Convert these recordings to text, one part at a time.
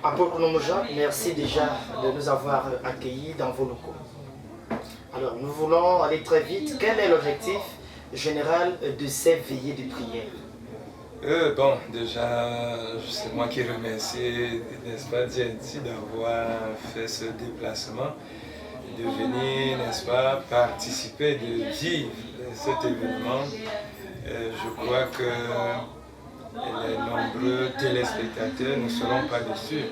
Apôtre Nomoja, merci déjà de nous avoir accueillis dans vos locaux. Alors, nous voulons aller très vite. Quel est l'objectif général de ces veillées de prière? Bon, déjà, c'est moi qui remercie, n'est-ce pas, Dienti d'avoir fait ce déplacement, de venir, n'est-ce pas, participer, de vivre cet événement. Je crois que les nombreux téléspectateurs ne seront pas déçus.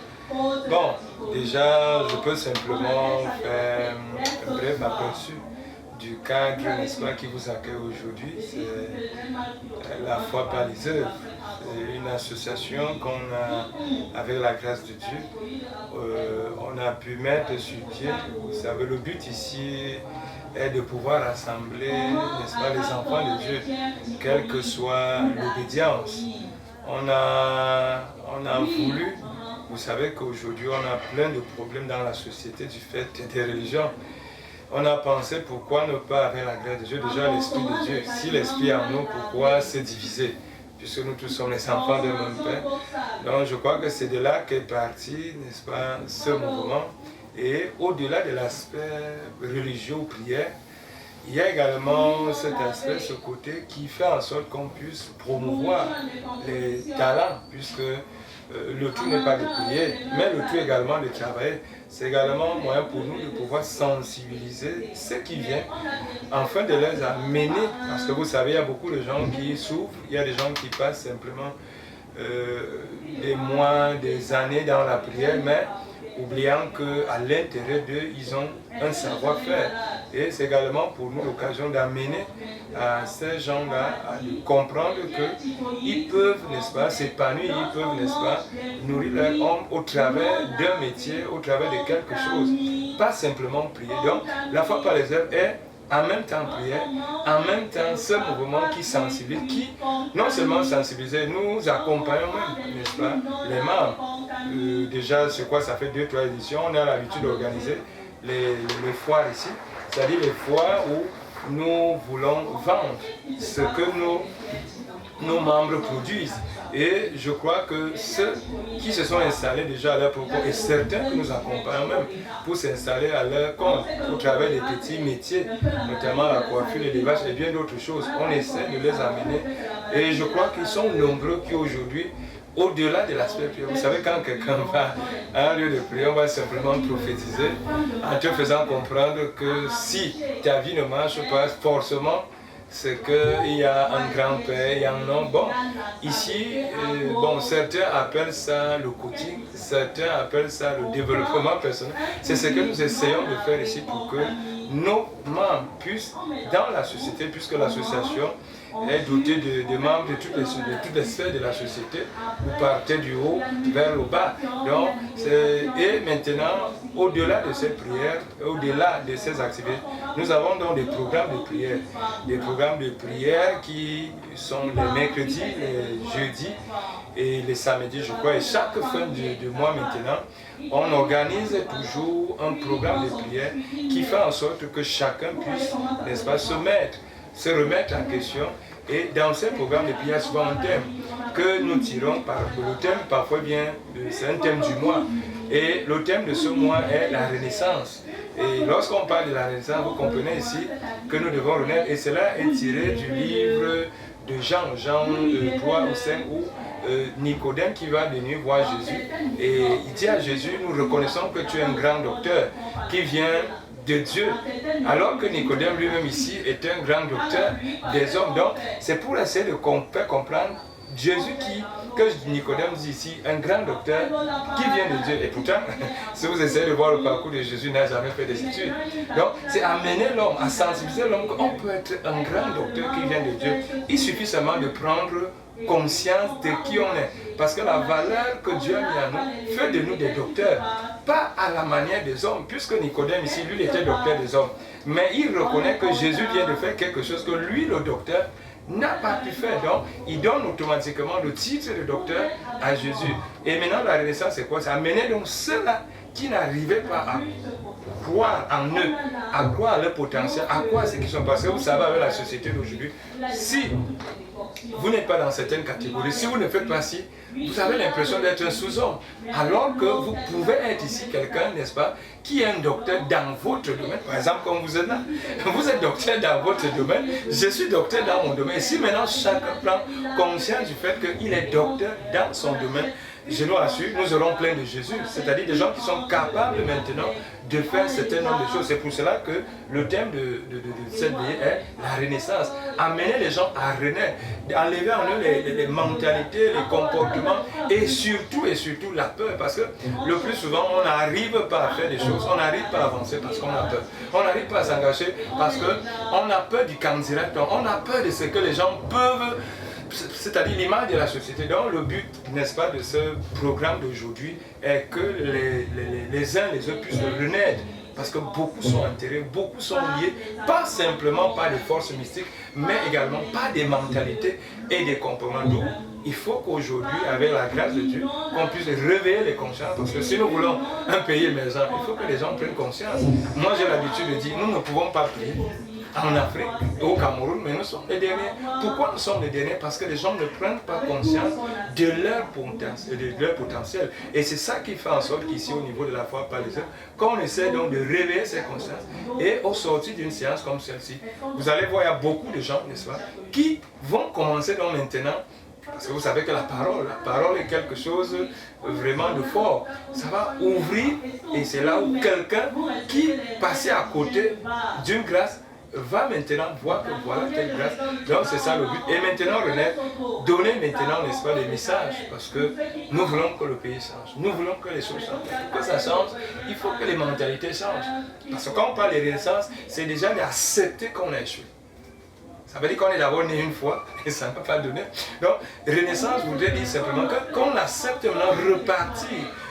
Bon, déjà, je peux simplement faire un bref aperçu du cadre, n'est-ce pas, qui vous accueille aujourd'hui. C'est la foi par les œuvres. C'est une association qu'on a, avec la grâce de Dieu, on a pu mettre sur pied. Vous savez, le but ici est de pouvoir rassembler, n'est-ce pas, les enfants de Dieu, quelle que soit l'obédience. On a voulu, vous savez qu'aujourd'hui on a plein de problèmes dans la société du fait des religions. On a pensé pourquoi ne pas, avec la grâce de Dieu, déjà l'Esprit de Dieu. Si l'Esprit est en nous, pourquoi se diviser? Puisque nous tous sommes les enfants de même Père. Donc je crois que c'est de là qu'est parti, n'est-ce pas, ce mouvement. Et au-delà de l'aspect religieux ou prière, il y a également cet aspect, ce côté qui fait en sorte qu'on puisse promouvoir les talents, puisque le tout n'est pas de prier, mais le tout également de travailler. C'est également un moyen pour nous de pouvoir sensibiliser ceux qui viennent, afin de les amener, parce que vous savez, il y a beaucoup de gens qui souffrent, il y a des gens qui passent simplement des mois, des années dans la prière, mais oubliant qu'à l'intérieur d'eux, ils ont un savoir-faire. Et c'est également pour nous l'occasion d'amener à ces gens-là à comprendre qu'ils peuvent, n'est-ce pas, s'épanouir, ils peuvent, n'est-ce pas, nourrir leur âme au travers d'un métier, au travers de quelque chose. Pas simplement prier. Donc, la foi par les œuvres est en même temps prière, en même temps ce mouvement qui sensibilise, qui non seulement sensibilise, nous accompagnons même, n'est-ce pas, les membres. Déjà, c'est quoi, ça fait 2-3 éditions, on a l'habitude d'organiser les foires ici, c'est-à-dire les foires où nous voulons vendre ce que nos membres produisent. Et je crois que ceux qui se sont installés déjà à leur propos, et certains que nous accompagnons même pour s'installer à leur compte, au travers des petits métiers, notamment la coiffure, l'élevage et bien d'autres choses, on essaie de les amener. Et je crois qu'ils sont nombreux qui aujourd'hui, au-delà de l'aspect prière, vous savez, quand quelqu'un va à un lieu de prière, on va simplement prophétiser en te faisant comprendre que si ta vie ne marche pas, forcément, c'est qu'il y a un grand-père, il y a un homme. Bon, ici, bon, certains appellent ça le coaching, certains appellent ça le développement personnel. C'est ce que nous essayons de faire ici pour que nos membres puissent, dans la société, puisque l'association est dotée de membres de toutes les sphères de la société, vous partez du haut vers le bas. Donc, et maintenant, au-delà de ces prières, au-delà de ces activités, nous avons donc des programmes de prière. Des programmes de prière qui sont les mercredis, les jeudis et les samedis, je crois. Et chaque fin de mois maintenant, on organise toujours un programme de prière qui fait en sorte que chacun puisse, n'est-ce pas, se remettre en question. Et dans ces programmes de prière, il y a souvent un thème que nous tirons par le thème, parfois bien, c'est un thème du mois. Et le thème de ce mois est la Renaissance. Et lorsqu'on parle de la Renaissance, vous comprenez ici que nous devons renaître. Et cela est tiré du livre de Jean 3 ou 5, où Nicodème qui va venir voir Jésus. Et il dit à Jésus, nous reconnaissons que tu es un grand docteur qui vient de Dieu, alors que Nicodème lui-même ici est un grand docteur des hommes. Donc c'est pour essayer de faire comprendre Jésus que Nicodème dit ici, un grand docteur qui vient de Dieu. Et pourtant, si vous essayez de voir le parcours de Jésus, il n'a jamais fait des études. Donc c'est amener l'homme, à sensibiliser l'homme qu'on peut être un grand docteur qui vient de Dieu. Il suffit seulement de prendre conscience de qui on est. Parce que la valeur que Dieu a mis en nous fait de nous des docteurs, pas à la manière des hommes, puisque Nicodème ici, lui, il était docteur des hommes. mais il reconnaît que Jésus vient de faire quelque chose que lui, le docteur, n'a pas pu faire. Donc, il donne automatiquement le titre de docteur à Jésus. Et maintenant, la Renaissance, c'est quoi? Ça amenait donc ceux-là qui n'arrivaient pas à croire en eux, à croire à leur potentiel, à croire ce qu'ils sont. Parce que vous savez, avec la société d'aujourd'hui, si vous n'êtes pas dans certaines catégories, si vous ne faites pas ci, vous avez l'impression d'être un sous-homme. Alors que vous pouvez être ici quelqu'un, n'est-ce pas, qui est un docteur dans votre domaine. Par exemple, comme vous êtes là, vous êtes docteur dans votre domaine, je suis docteur dans mon domaine. Et si maintenant chacun prend conscience du fait qu'il est docteur dans son domaine, je nous rassure, nous aurons plein de Jésus, c'est-à-dire des gens qui sont capables maintenant de faire un certain nombre de choses. C'est pour cela que le thème de cette veillée est la renaissance. Amener les gens à renaître, enlever en eux les mentalités, les comportements et surtout la peur. Parce que le plus souvent, on n'arrive pas à faire des choses, on n'arrive pas à avancer parce qu'on a peur. On n'arrive pas à s'engager parce qu'on a peur du candidat, on a peur de ce que les gens peuvent... C'est-à-dire l'image de la société. Donc le but, n'est-ce pas, de ce programme d'aujourd'hui est que les uns les autres puissent renaître. Parce que beaucoup sont enterrés, beaucoup sont liés, pas simplement par des forces mystiques, mais également par des mentalités et des comportements. Donc, il faut qu'aujourd'hui, avec la grâce de Dieu, qu'on puisse réveiller les consciences. Parce que si nous voulons un pays émergent, il faut que les gens prennent conscience. Moi, j'ai l'habitude de dire, nous ne pouvons pas prier en Afrique, au Cameroun, mais nous sommes les derniers. Pourquoi nous sommes les derniers? Parce que les gens ne prennent pas conscience de leur potentiel. Et c'est ça qui fait en sorte qu'ici, au niveau de la foi parisienne, qu'on essaie donc de réveiller ces consciences. Et au sortir d'une séance comme celle-ci, vous allez voir, il y a beaucoup de gens, n'est-ce pas, qui vont commencer donc maintenant. Parce que vous savez que la parole est quelque chose vraiment de fort. Ça va ouvrir, et c'est là où quelqu'un qui passait à côté d'une grâce va maintenant voir que voilà telle grâce. Donc c'est ça le but. Et maintenant, René, donner maintenant, n'est-ce pas, des messages. Parce que nous voulons que le pays change. Nous voulons que les choses changent. Pour que ça change, il faut que les mentalités changent. Parce que quand on parle de renaissance, c'est déjà d'accepter qu'on a échoué. Ça veut dire qu'on est d'abord né une fois et ça ne va pas donner. Donc, renaissance voudrait dire simplement qu'on accepte maintenant repartir,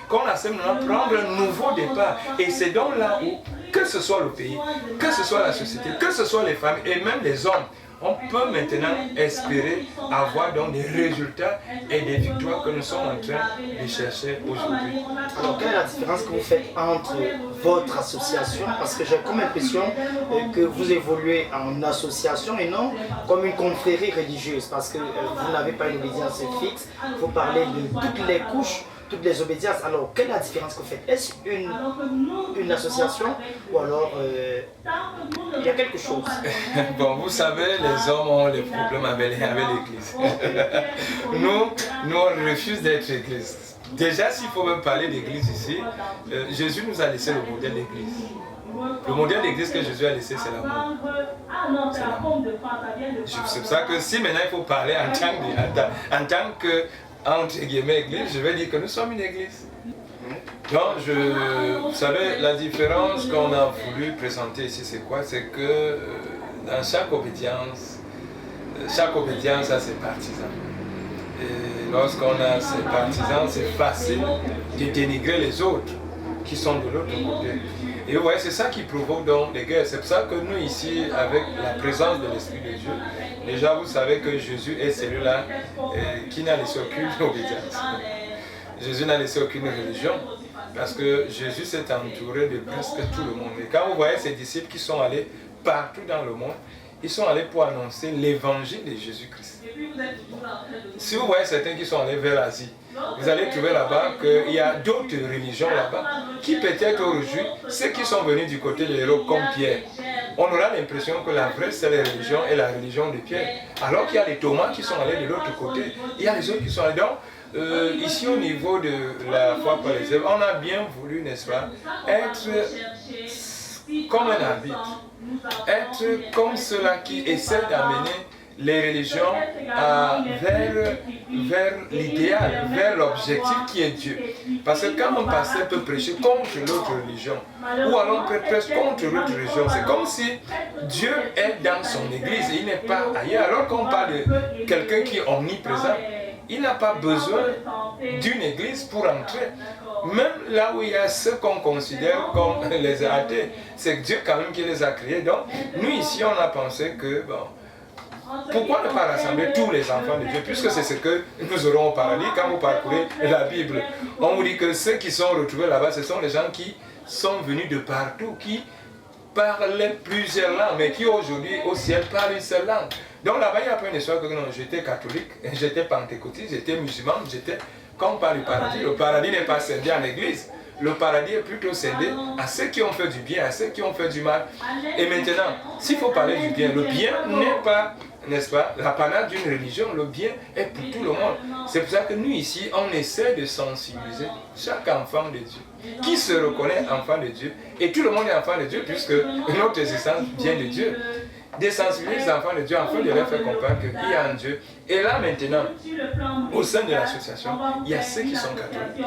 qu'on accepte maintenant prendre un nouveau départ. Et c'est donc là où, que ce soit le pays, que ce soit la société, que ce soit les femmes et même les hommes, on peut maintenant espérer avoir donc des résultats et des victoires que nous sommes en train de chercher aujourd'hui. Alors, quelle est la différence que vous faites entre votre association? Parce que j'ai comme impression que vous évoluez en association et non comme une confrérie religieuse. Parce que vous n'avez pas une obédience fixe, vous parlez de toutes les couches, toutes les obédiences. Alors, quelle est la différence que vous faites? Est-ce une association ou alors il y a quelque chose? Bon, vous savez, les hommes ont des problèmes avec l'église. Nous, on refuse d'être église. Déjà, s'il faut même parler d'église ici, Jésus nous a laissé le modèle d'église. Le modèle d'église que Jésus a laissé, c'est l'amour. C'est pour ça que si maintenant il faut parler en tant que entre guillemets église, je vais dire que nous sommes une église. Donc, vous savez, la différence qu'on a voulu présenter ici, c'est quoi? C'est que dans chaque obédience a ses partisans. Et lorsqu'on a ses partisans, c'est facile de dénigrer les autres qui sont de l'autre côté. Et vous voyez, c'est ça qui provoque donc des guerres. C'est pour ça que nous ici, avec la présence de l'Esprit de Dieu, déjà vous savez que Jésus est celui-là qui n'a laissé aucune obédience. Jésus n'a laissé aucune religion. Parce que Jésus s'est entouré de presque tout le monde. Et quand vous voyez ces disciples qui sont allés partout dans le monde, ils sont allés pour annoncer l'évangile de Jésus-Christ. Si vous voyez certains qui sont allés vers l'Asie, vous allez trouver là-bas qu'il y a d'autres religions là-bas qui peut-être aujourd'hui, ceux qui sont venus du côté de l'Europe comme Pierre, on aura l'impression que la vraie seule religion est la religion de Pierre. Alors qu'il y a les Thomas qui sont allés de l'autre côté, il y a les autres qui sont allés. Donc, ici au niveau de la foi parisienne, on a bien voulu, n'est-ce pas, être comme un arbitre, être comme ceux-là qui essaient d'amener les religions vers l'idéal, vers l'objectif qui est Dieu. Parce que quand un pasteur peut prêcher contre l'autre religion, ou alors peut prêcher contre l'autre religion, c'est comme si Dieu est dans son église et il n'est pas ailleurs. Alors qu'on parle de quelqu'un qui est omniprésent, il n'a pas besoin d'une église pour entrer. Même là où il y a ceux qu'on considère comme les athées, c'est Dieu quand même qui les a créés. Donc, nous ici, on a pensé que, bon, pourquoi ne pas rassembler tous les enfants de Dieu, puisque c'est ce que nous aurons au paradis. Quand vous parcourez la Bible, on vous dit que ceux qui sont retrouvés là-bas, ce sont les gens qui sont venus de partout, qui parlaient plusieurs langues, mais qui aujourd'hui au ciel parlent une seule langue. Donc là-bas, il n'y a pas une histoire que non, j'étais catholique, j'étais pentecôtiste, j'étais musulman, j'étais... Quand on parle du paradis, le paradis n'est pas scindé en église. Le paradis est plutôt scindé à ceux qui ont fait du bien, à ceux qui ont fait du mal. Et maintenant, s'il faut parler du bien, le bien n'est pas, n'est-ce pas, l'apanage d'une religion. Le bien est pour tout le monde. C'est pour ça que nous ici, on essaie de sensibiliser chaque enfant de Dieu qui se reconnaît enfant de Dieu. Et tout le monde est enfant de Dieu puisque notre existence vient de Dieu. De sensibiliser les enfants de Dieu afin de leur faire comprendre qu'il y a un Dieu. Et là maintenant, au sein de l'association, il y a ceux qui sont catholiques.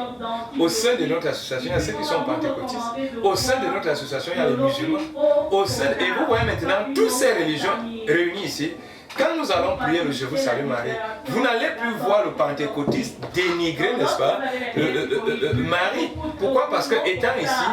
Au sein de notre association, il y a ceux qui sont pentecôtistes. Au sein de notre association, il y a les musulmans. Et vous voyez maintenant toutes ces religions réunies ici. Quand nous allons prier le Je vous salue Marie, vous n'allez plus voir le pentecôtiste dénigrer, n'est-ce pas, Marie. Pourquoi? Parce que étant ici,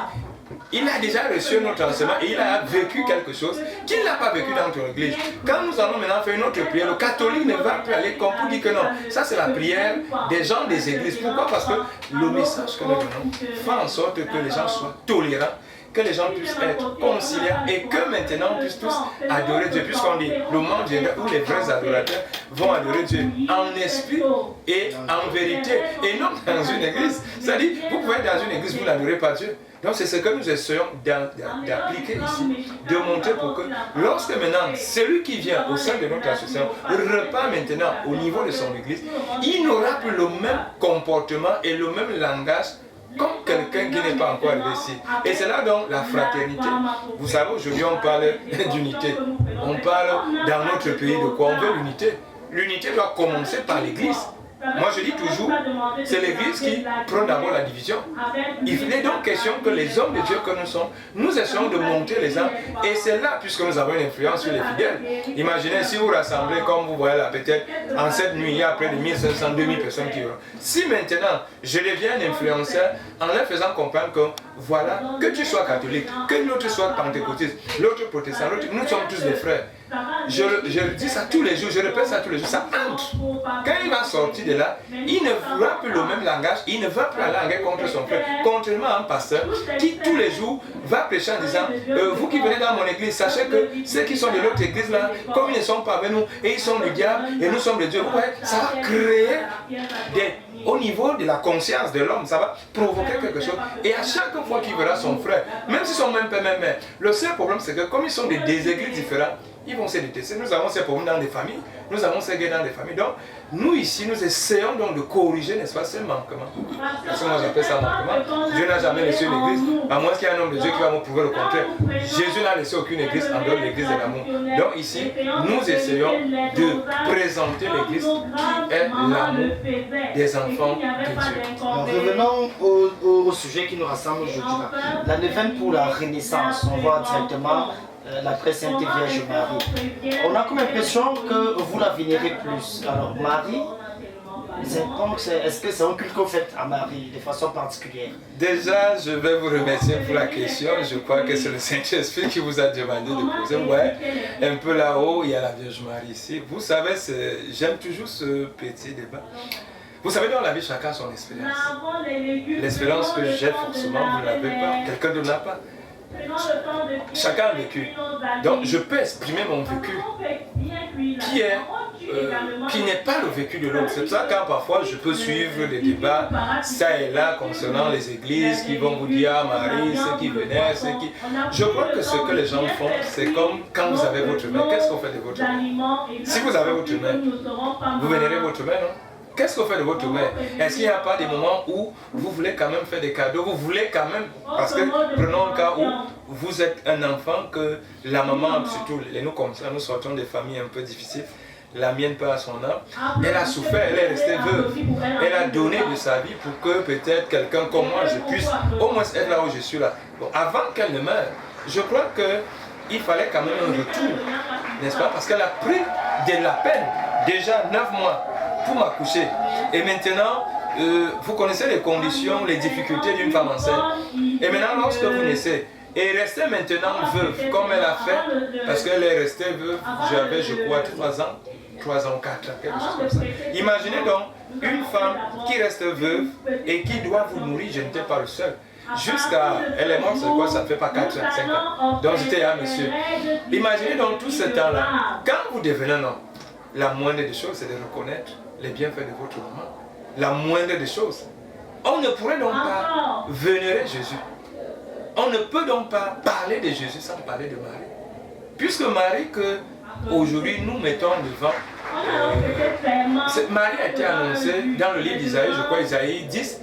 il a déjà reçu notre enseignement et il a vécu quelque chose qu'il n'a pas vécu dans notre église. Quand nous allons maintenant faire notre prière, le catholique ne va plus aller comme pour dire que non. Ça c'est la prière des gens des églises. Pourquoi? Parce que le message que nous donnons fait en sorte que les gens soient tolérants, que les gens puissent être conciliants et que maintenant on puisse tous adorer Dieu. Puisqu'on dit le monde viendra où les vrais adorateurs vont adorer Dieu en esprit et en vérité. Et non dans une église. C'est-à-dire, vous pouvez être dans une église, vous n'adorez pas Dieu. Donc c'est ce que nous essayons d'appliquer ici, de montrer pour que lorsque maintenant celui qui vient au sein de notre association repart maintenant au niveau de son église, il n'aura plus le même comportement et le même langage comme quelqu'un qui n'est pas encore arrivé ici. Et c'est là donc la fraternité. Vous savez, aujourd'hui on parle d'unité. On parle dans notre pays de quoi? On veut l'unité. L'unité doit commencer par l'église. Moi je dis toujours, c'est l'église qui prend d'abord la division. Il est donc question que les hommes de Dieu que nous sommes, nous essayons de monter les uns. Et c'est là, puisque nous avons une influence sur les fidèles. Imaginez si vous rassemblez, comme vous voyez là, peut-être en cette nuit, il y a près de 1500, 2000 personnes qui vont. Si maintenant, je deviens un influenceur en leur faisant comprendre que, voilà, que tu sois catholique, que l'autre soit pentecôtiste, l'autre protestant, nous sommes tous des frères. Je dis ça tous les jours, je répète ça tous les jours, ça entre. Quand il va sortir de là, il ne voit plus le même langage, il ne va plus aller en guerre contre son frère. Contrairement à un pasteur qui tous les jours va prêcher en disant, vous qui venez dans mon église, sachez que ceux qui sont de l'autre église là, comme ils ne sont pas avec nous, et ils sont du diable, et nous sommes de Dieu, vous voyez, ça va créer au niveau de la conscience de l'homme, ça va provoquer quelque chose. Et à chaque fois qu'il verra son frère, même s'ils sont même père, même mère, le seul problème c'est que comme ils sont des églises différentes, ils vont se détester. Nous avons ces problèmes dans des familles, nous avons ces guerres dans des familles. Donc, nous ici, nous essayons donc de corriger, n'est-ce pas, ces manquements. Parce que moi j'appelle ça manquement. Dieu n'a jamais laissé une église, à moins qu'il y ait un homme de Dieu qui va me prouver le contraire. Jésus n'a laissé aucune église en dehors de l'église de l'amour. Donc ici, nous essayons de présenter l'église qui est l'amour des enfants de Dieu. Alors, revenons au sujet qui nous rassemble aujourd'hui. La neuvaine pour la Renaissance, on voit directement la très sainte Vierge Marie. On a comme l'impression que vous la vénérez plus. Alors Marie, est-ce que c'est un culte qu'on fait à Marie de façon particulière? Déjà, je vais vous remercier pour la question. Je crois que c'est le Saint-Esprit qui vous a demandé de poser. Ouais, un peu là-haut, il y a la Vierge Marie ici. Vous savez, j'aime toujours ce petit débat. Vous savez, dans la vie, chacun a son expérience. L'expérience que j'ai, forcément, vous ne l'avez pas. Quelqu'un ne l'a pas. Chacun a vécu. Donc je peux exprimer mon vécu qui n'est pas le vécu de l'autre. C'est pour ça que parfois je peux suivre des débats ça et là concernant les églises qui vont vous dire ah, Marie, ceux qui venaient, ceux qui... Je crois que ce que les gens font, c'est comme quand vous avez votre main. Qu'est-ce qu'on fait de votre main? Si vous avez votre main, vous vénérez votre main, non? Qu'est-ce qu'on fait de votre main? Est-ce qu'il n'y a pas des moments où vous voulez quand même faire des cadeaux? Vous voulez quand même, parce que prenons le cas où vous êtes un enfant que la maman, surtout les nous comme ça, nous sortons des familles un peu difficiles. La mienne part à son âme. Elle a souffert, elle est restée veuve. Elle a donné de sa vie pour que peut-être quelqu'un comme moi, je puisse au moins être là où je suis là. Bon, avant qu'elle ne meure, je crois qu'il fallait quand même un retour, n'est-ce pas? Parce qu'elle a pris de la peine, déjà 9 mois. pour m'accoucher. Et maintenant, vous connaissez les conditions, les difficultés d'une femme enceinte. Et maintenant, lorsque vous naissez, et rester maintenant veuve, comme elle a fait, parce qu'elle est restée veuve, j'avais, je crois, 3 ans, 4 ans, quelque chose comme ça. Imaginez donc une femme qui reste veuve et qui doit vous nourrir, je n'étais pas le seul. Jusqu'à, elle est morte, c'est quoi, ça ne fait pas 4 ans, 5 ans. Donc j'étais là, monsieur. Imaginez donc tout ce temps-là. Quand vous devenez un homme, la moindre des choses, c'est de reconnaître les bienfaits de votre maman. La moindre des choses. On ne pourrait donc pas vénérer Jésus. On ne peut donc pas parler de Jésus sans parler de Marie. Puisque Marie, que aujourd'hui nous mettons devant, Marie a été annoncée dans le livre d'Isaïe, je crois Isaïe 10,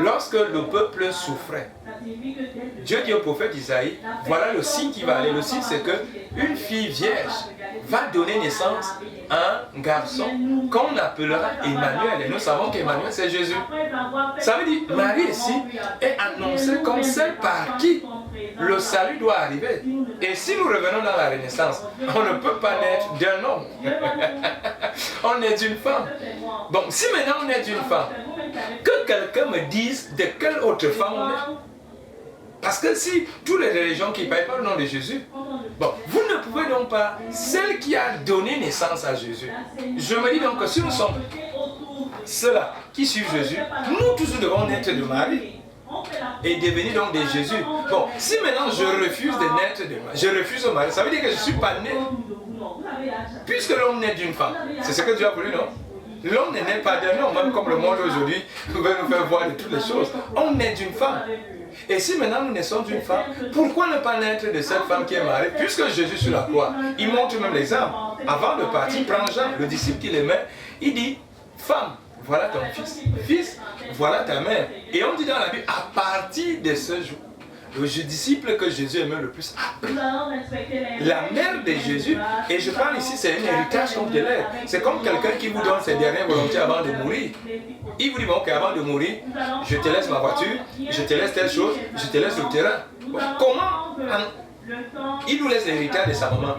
lorsque le peuple souffrait. Dieu dit au prophète Isaïe, voilà le signe qui va aller. Le signe, c'est qu'une fille vierge va donner naissance à un garçon qu'on appellera Emmanuel. Et nous savons qu'Emmanuel, c'est Jésus. Ça veut dire, Marie ici est annoncée comme celle par qui le salut doit arriver. Et si nous revenons dans la Renaissance, on ne peut pas naître d'un homme. On est d'une femme. Bon, si maintenant on est d'une femme, que quelqu'un me dise de quelle autre femme on est. Parce que si toutes les religions qui ne parlent pas le nom de Jésus, bon, vous ne pouvez donc pas, celle qui a donné naissance à Jésus. Je me dis donc que si nous sommes ceux-là qui suivent Jésus, nous tous nous devons naître de Marie et devenir donc de Jésus. Bon, si maintenant je refuse de naître de Marie, je refuse de Marie, ça veut dire que je ne suis pas né. Puisque l'homme naît d'une femme, c'est ce que Dieu a voulu, non? L'homme ne naît pas d'un homme, même comme le monde aujourd'hui veut nous faire voir de toutes les choses. On naît d'une femme. Et si maintenant nous naissons d'une femme, pourquoi ne pas naître de cette femme qui est mariée? Puisque Jésus sur la croix, il montre même l'exemple. Avant de partir, prend Jean, le disciple qui l'aimait, il dit, femme, voilà ton fils. Fils, voilà ta mère. Et on dit dans la Bible, à partir de ce jour, le disciple que Jésus aimait le plus, la mère de Jésus, et je parle ici, c'est un héritage comme de l'air. C'est comme quelqu'un qui vous donne ses dernières volontés avant de mourir. Il vous dit, bon, ok, avant de mourir, je te laisse ma voiture, je te laisse telle chose, je te laisse le terrain. Bon, comment il nous laisse l'héritage de sa maman?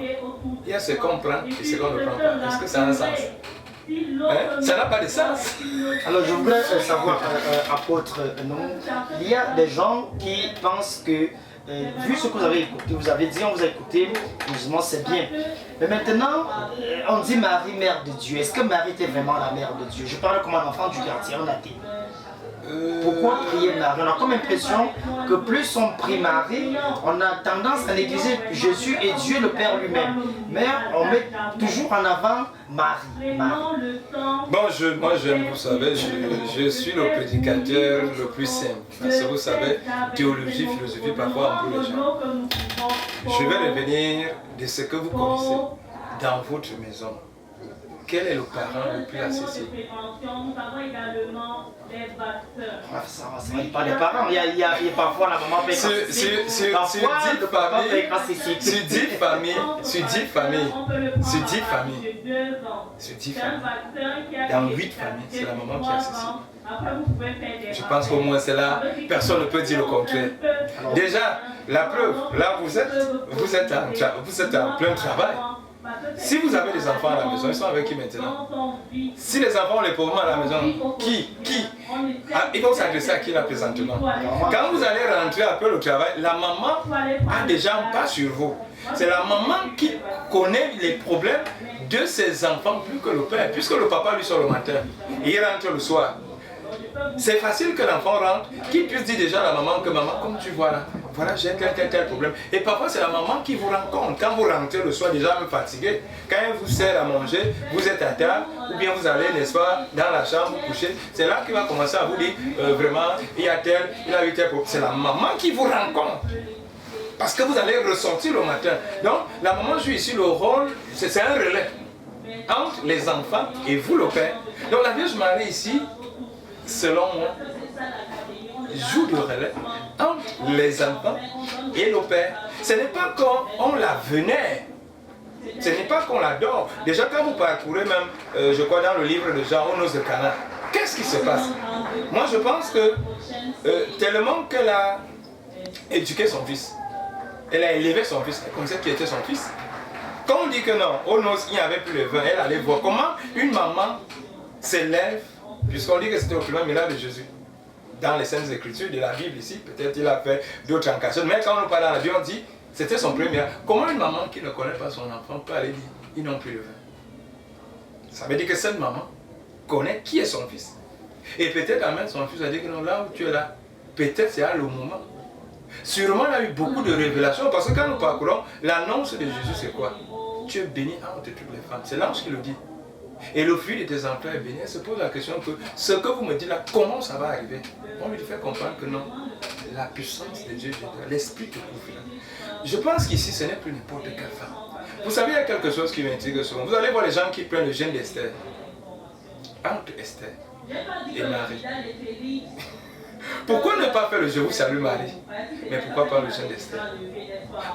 Il y a ce qu'on prend et ce qu'on ne prend pas. Est-ce que ça a un sens? Hein? Ça n'a pas de sens. Alors je voudrais savoir, apôtre, non, il y a des gens qui pensent que, vu ce que vous avez écouté, vous avez dit, on vous a écouté, musulman c'est bien. Mais maintenant, on dit Marie, mère de Dieu. Est-ce que Marie était vraiment la mère de Dieu? Je parle comme un enfant du quartier, on a dit. Pourquoi prier Marie? On a comme l'impression que plus on prie Marie, on a tendance à négliger Jésus et Dieu le Père lui-même. Mais on met toujours en avant Marie. Bon, moi j'aime, vous savez, je suis le prédicateur le plus simple. Parce que vous savez, théologie, philosophie, parfois on peut les gens. Je vais revenir de ce que vous connaissez dans votre maison. Quel est le parent le plus accessible? Ça va pas des parents, il y a parfois la maman paye sur 10 familles, dans 8 familles, c'est la maman qui est accessible. Je pense qu'au moins c'est là, personne ne peut dire le contraire. Déjà, la preuve, là vous êtes en plein travail. Si vous avez des enfants à la maison, ils sont avec qui maintenant? Si les enfants ont les pauvres à la maison, qui ils vont s'adresser à qui là présentement? Quand vous allez rentrer après le travail, la maman a déjà un pas sur vous. C'est la maman qui connaît les problèmes de ses enfants plus que le père, puisque le papa lui sort le matin et il rentre le soir. C'est facile que l'enfant rentre, qu'il puisse dire déjà à la maman que maman, comme tu vois là, voilà, j'ai tel problème. Et parfois c'est la maman qui vous rencontre. Quand vous rentrez le soir déjà même fatigué, quand elle vous sert à manger, vous êtes à table, ou bien vous allez, n'est-ce pas, dans la chambre, vous couchez. C'est là qu'il va commencer à vous dire, vraiment, il y a tel, il a eu tel problème. C'est la maman qui vous rencontre. Parce que vous allez ressortir le matin. Donc la maman joue ici le rôle, c'est un relais entre les enfants et vous le père. Donc la Vierge Marie ici, selon moi, joue le relais entre les enfants et nos pères. Ce n'est pas qu'on la vénère, ce n'est pas qu'on l'adore. Déjà quand vous parcourez même, je crois dans le livre de Jean, aux noces de Cana, qu'est-ce qui se passe? Moi je pense que tellement qu'elle a éduqué son fils, elle a élevé son fils, elle connaissait qui était son fils. Quand on dit que non, aux noces il n'y avait plus le vin, elle allait voir comment une maman s'élève, puisqu'on dit que c'était au plus grand miracle de Jésus. Dans les Saintes Écritures de la Bible ici, peut-être il a fait d'autres encarnations, mais quand on parle dans la Bible, on dit c'était son premier miracle. Comment une maman qui ne connaît pas son enfant peut aller dire ils n'ont plus le vin? Ça veut dire que cette maman connaît qui est son fils. Et peut-être amène son fils à dire que non, là où tu es là, peut-être c'est à le moment. Sûrement il y a eu beaucoup de révélations parce que quand nous parcourons, l'annonce de Jésus c'est quoi? Tu es béni entre toutes les femmes. C'est l'ange qui le dit. Et le fruit de tes entrailles est béni. Elle se pose la question que ce que vous me dites là, comment ça va arriver? On lui fait comprendre que non, la puissance de Dieu viendra, l'esprit te couvre. Je pense qu'ici ce n'est plus n'importe quelle femme. Vous savez, il y a quelque chose qui m'intrigue souvent. Vous allez voir les gens qui prennent le jeûne d'Esther. Entre Esther et Marie. Pourquoi ne pas faire le je vous salue Marie? Mais pourquoi pas le jeûne d'Esther?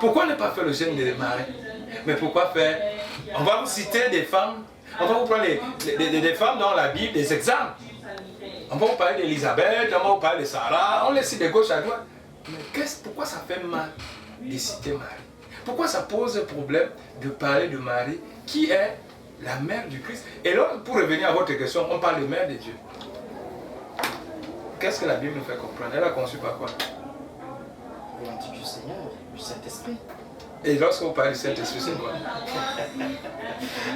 Pourquoi ne pas faire le jeûne de Marie? Mais pourquoi faire? On va vous citer des femmes, on va vous prendre des femmes dans la Bible, des exemples. On va vous parler d'Élisabeth, on va vous parler de Sarah, on les cite de gauche à droite. Mais pourquoi ça fait mal de citer Marie? Pourquoi ça pose problème de parler de Marie, qui est la mère du Christ? Et là, pour revenir à votre question, on parle de mère de Dieu. Qu'est-ce que la Bible nous fait comprendre? Elle a conçu par quoi? L'Antique du Seigneur, du Saint-Esprit. Et lorsque vous parlez du Saint-Esprit, c'est quoi?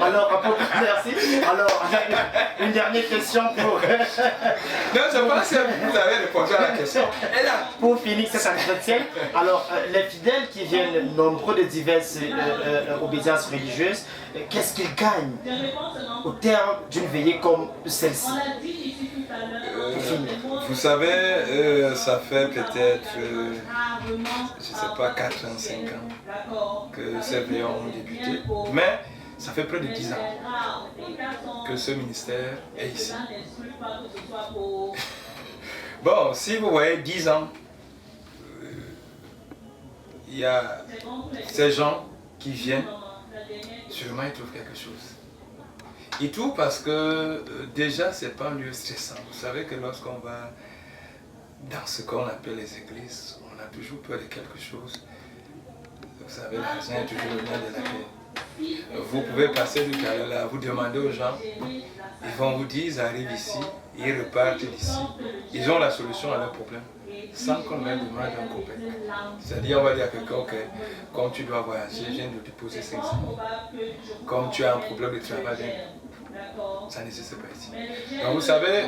Alors, merci. Alors, une dernière question pour... Non, je pense que vous avez répondu à la question. Et là, pour finir cet entretien, alors, les fidèles qui viennent nombreux de diverses obédiences religieuses, qu'est-ce qu'ils gagnent au terme d'une veillée comme celle-ci? Vous savez, ça fait peut-être, je ne sais pas, 4 ans, 5 ans que ces veillées ont débuté, mais ça fait près de 10 ans que ce ministère est ici. Bon, si vous voyez 10 ans, il y a ces gens qui viennent, sûrement ils trouvent quelque chose. Et tout parce que déjà c'est pas un lieu stressant. Vous savez que lorsqu'on va dans ce qu'on appelle les églises, on a toujours peur de quelque chose. Vous savez, l'argent est toujours le lien de la paix. Vous pouvez passer du cas là, vous demandez aux gens, ils vont vous dire, ils arrivent ici, ils repartent d'ici. Ils ont la solution à leur problème, sans qu'on leur demande un copain. C'est-à-dire, on va dire à quelqu'un, ok, comme tu dois voyager, je viens de déposer 500 euros. Comme tu as un problème de travail, ça n'existe pas ici. Donc vous savez,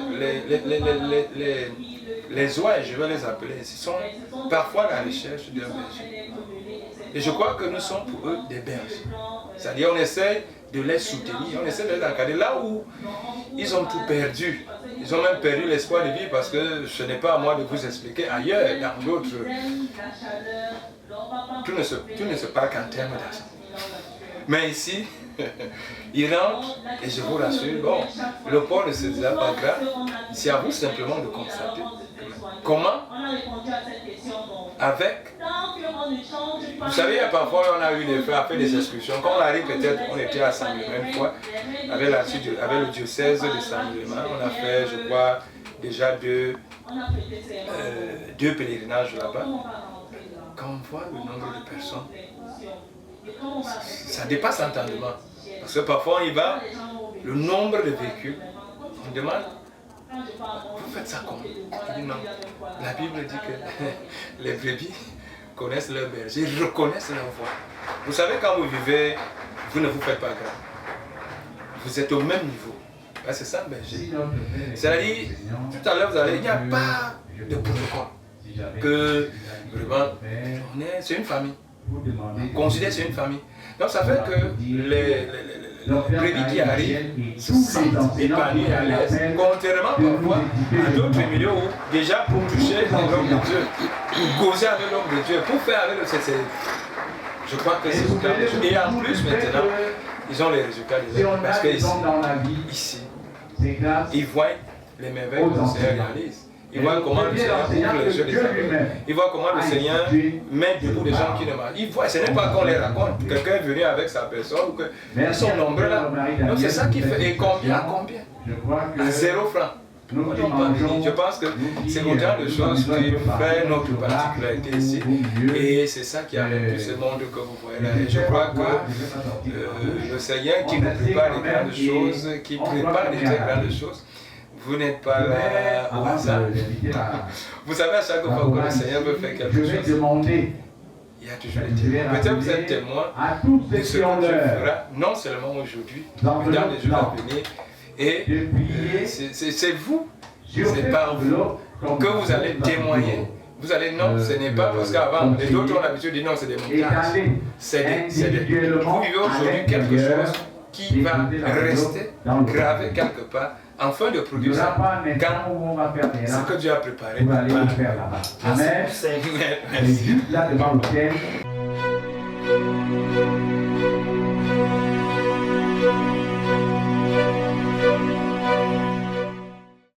les oies, je vais les appeler, ils sont parfois à la recherche d'un berger. Et je crois que nous sommes pour eux des bergers. C'est-à-dire on essaie de les soutenir, on essaie de les encadrer là où ils ont tout perdu. Ils ont même perdu l'espoir de vivre parce que ce n'est pas à moi de vous expliquer ailleurs, dans d'autres. Tout ne se passe qu'en termes d'argent. Mais ici, ils rentrent et je vous rassure, bon, le port ne se dira pas grave, c'est à vous simplement de constater. Comment? Avec. Vous savez, parfois on a eu des frères à faire des excursions. Quand on arrive, peut-être, on était à Saint-Léman une fois, avec le diocèse de Saint-Léman, on a fait, je crois, déjà deux pèlerinages là-bas. Quand on voit le nombre de personnes, ça dépasse l'entendement. Parce que parfois on y va, le nombre de véhicules, on demande, vous faites ça comment? Il dit non. La Bible dit que les brebis connaissent leur berger, ils reconnaissent leur voix. Vous savez, quand vous vivez, vous ne vous faites pas grave. Vous êtes au même niveau. C'est ça le berger. C'est-à-dire, tout à l'heure vous allez, il n'y a pas de protocole. Que vraiment, c'est une famille. Considère c'est une famille. Donc ça fait que les brebis qui arrivent se sentent épanouis à l'aise, contrairement parfois à d'autres milieux où déjà pour toucher l'homme de Dieu, pour causer avec l'homme de Dieu, pour faire avec le CCD. Je crois que c'est tout à fait. Et en plus maintenant, ils ont les résultats de leur vie. Parce que ici, ils voient les merveilles que le Seigneur réalise. Ils voient comment le Seigneur ouvre les yeux des aveugles. Ils voient comment le Seigneur met debout des gens qui ne marchent. Ils voient, ce n'est pas qu'on les raconte. Quelqu'un est venu avec sa personne. Ils sont nombreux là. Donc c'est ça qui fait. Et combien à combien? À 0 francs. On n'a pas béni. Je pense que c'est autant de choses qui fait notre particularité ici. Et c'est ça qui a rendu ce monde que vous voyez là. Et je crois que le Seigneur qui nous prépare les grandes choses, qui prépare les très grandes choses, vous n'êtes pas là au hasard. Vous savez, à chaque fois que le Seigneur veut faire quelque chose, il y a toujours des témoins. Peut-être vous êtes témoin de ce que Dieu fera, non seulement aujourd'hui, mais dans les jours à venir. Et c'est vous, c'est par vous que vous allez témoigner. Vous allez, non, ce n'est pas parce qu'avant, les autres ont l'habitude de dire non, c'est des montages. Vous vivez aujourd'hui quelque chose qui va rester gravé quelque part, afin de produire ça quand ce que Dieu a préparé. Merci. Là devant l'hôtel.